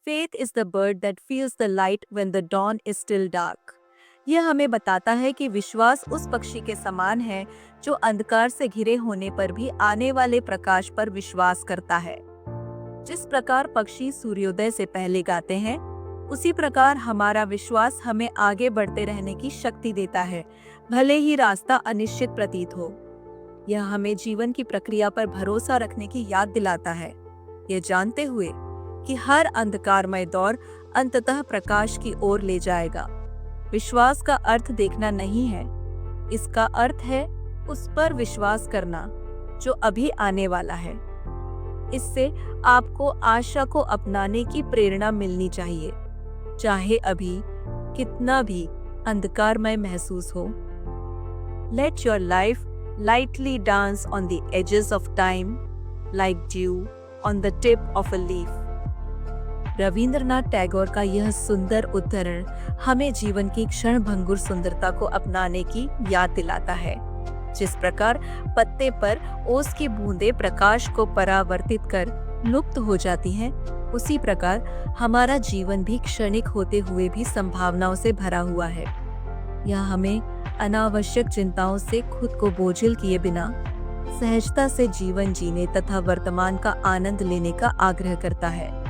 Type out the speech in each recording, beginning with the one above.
Faith is the bird that feels the light when the dawn is still dark. यह हमें बताता है कि विश्वास उस पक्षी के समान है जो अंधकार से घिरे होने पर भी आने वाले प्रकाश पर विश्वास करता है। जिस प्रकार पक्षी सूर्योदय से पहले गाते हैं, उसी प्रकार हमारा विश्वास हमें आगे बढ़ते रहने की शक्ति देता है, भले ही रास्ता अनिश्चित प्रतीत हो। यह हमें जीवन की प्रक्रिया पर भरोसा रखने की याद दिलाता है, यह जानते हुए कि हर अंधकारमय दौर अंततः प्रकाश की ओर ले जाएगा। विश्वास का अर्थ देखना नहीं है, इसका अर्थ है उस पर विश्वास करना जो अभी आने वाला है। इससे आपको आशा को अपनाने की प्रेरणा मिलनी चाहिए, चाहे अभी कितना भी अंधकारमय महसूस हो। Let your life lightly dance on the edges of time, like dew on the tip of a leaf. Rabindranath Tagore का यह सुंदर उद्धरण हमें जीवन की क्षण भंगुर सुंदरता को अपनाने की याद दिलाता है। जिस प्रकार पत्ते पर ओस की बूंदें प्रकाश को परावर्तित कर लुप्त हो जाती हैं, उसी प्रकार हमारा जीवन भी क्षणिक होते हुए भी संभावनाओं से भरा हुआ है। यह हमें अनावश्यक चिंताओं से खुद को बोझिल किए बिना सहजता से जीवन जीने तथा वर्तमान का आनंद लेने का आग्रह करता है।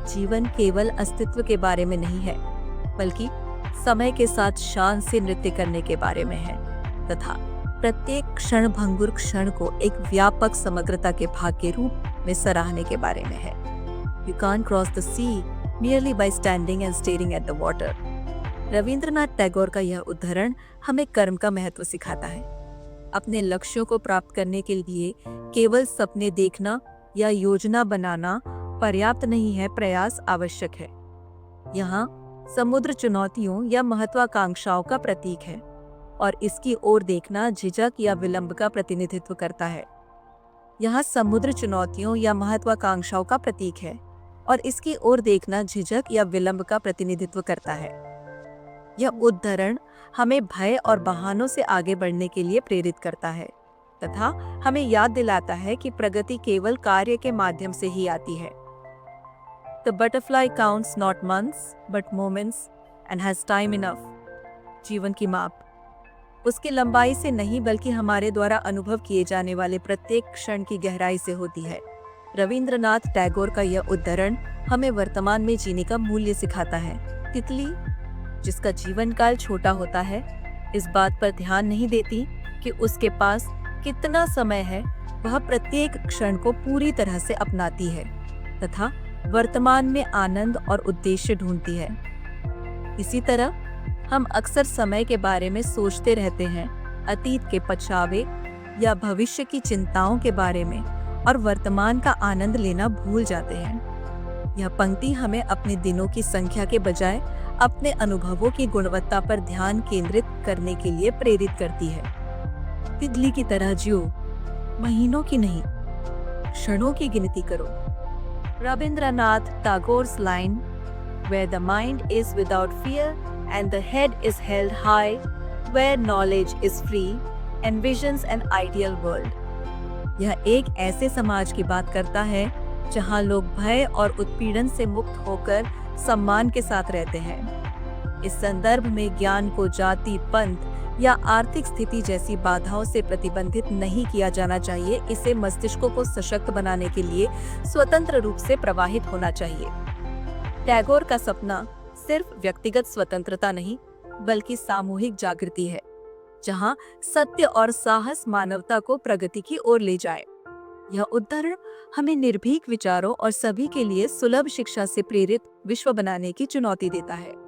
जीवन केवल अस्तित्व के बारे में नहीं है, बल्कि समय के साथ शान से नृत्य करने के बारे में है तथा प्रत्येक क्षण भंगुर क्षण को एक व्यापक समग्रता के भाग के रूप में सराहने के बारे में है। You can't cross the sea merely by standing and staring at the water. Rabindranath Tagore का यह उद्धरण हमें कर्म का महत्व सिखाता है। अपने लक्ष्यों को प्राप्त करने के लिए केवल सपने देखना या योजना बनाना पर्याप्त नहीं है, प्रयास आवश्यक है। यहाँ समुद्र चुनौतियों या महत्वाकांक्षाओं का प्रतीक है और इसकी ओर देखना झिझक या विलंब का प्रतिनिधित्व करता है। यहाँ समुद्र चुनौतियों या महत्वाकांक्षाओं का प्रतीक है और इसकी ओर देखना झिझक या विलंब का प्रतिनिधित्व करता है। यह उद्धरण हमें भय और बहानों से आगे बढ़ने के लिए प्रेरित करता है तथा हमें याद दिलाता है कि प्रगति केवल कार्य के माध्यम से ही आती है। The butterfly counts not months but moments and has time enough. जीवन की माप उसकी लंबाई से नहीं बल्कि हमारे द्वारा अनुभव किए जाने वाले प्रत्येक क्षण की गहराई से होती है। रविंद्रनाथ टैगोर का यह उद्धरण हमें वर्तमान में जीने का मूल्य सिखाता है। तितली जिसका जीवन काल छोटा होता है, इस बात पर ध्यान नहीं देती कि उसके पास कितना समय है। वह प्रत्येक क्षण को पूरी तरह से अपनाती है तथा वर्तमान में आनंद और उद्देश्य ढूंढती है। इसी तरह हम अक्सर समय के बारे में सोचते रहते हैं, अतीत के पछतावे या भविष्य की चिंताओं के बारे में, और वर्तमान का आनंद लेना भूल जाते हैं। यह पंक्ति हमें अपने दिनों की संख्या के बजाय अपने अनुभवों की गुणवत्ता पर ध्यान केंद्रित करने के लिए प्रेरित करती है। तितली की तरह जियो, महीनों की नहीं, क्षणों की गिनती करो। Rabindranath Tagore's line, where the mind is without fear and the head is held high, where knowledge is free, envisions an ideal world. यह एक ऐसे समाज की बात करता है जहां लोग भय और उत्पीड़न से मुक्त होकर सम्मान के साथ रहते हैं। इस संदर्भ में ज्ञान को जाति, पंथ या आर्थिक स्थिति जैसी बाधाओं से प्रतिबंधित नहीं किया जाना चाहिए। इसे मस्तिष्कों को सशक्त बनाने के लिए स्वतंत्र रूप से प्रवाहित होना चाहिए। टैगोर का सपना सिर्फ व्यक्तिगत स्वतंत्रता नहीं, बल्कि सामूहिक जागृति है, जहां सत्य और साहस मानवता को प्रगति की ओर ले जाए। यह उद्धरण हमें निर्भीक विचारों और सभी के लिए सुलभ शिक्षा से प्रेरित विश्व बनाने की चुनौती देता है।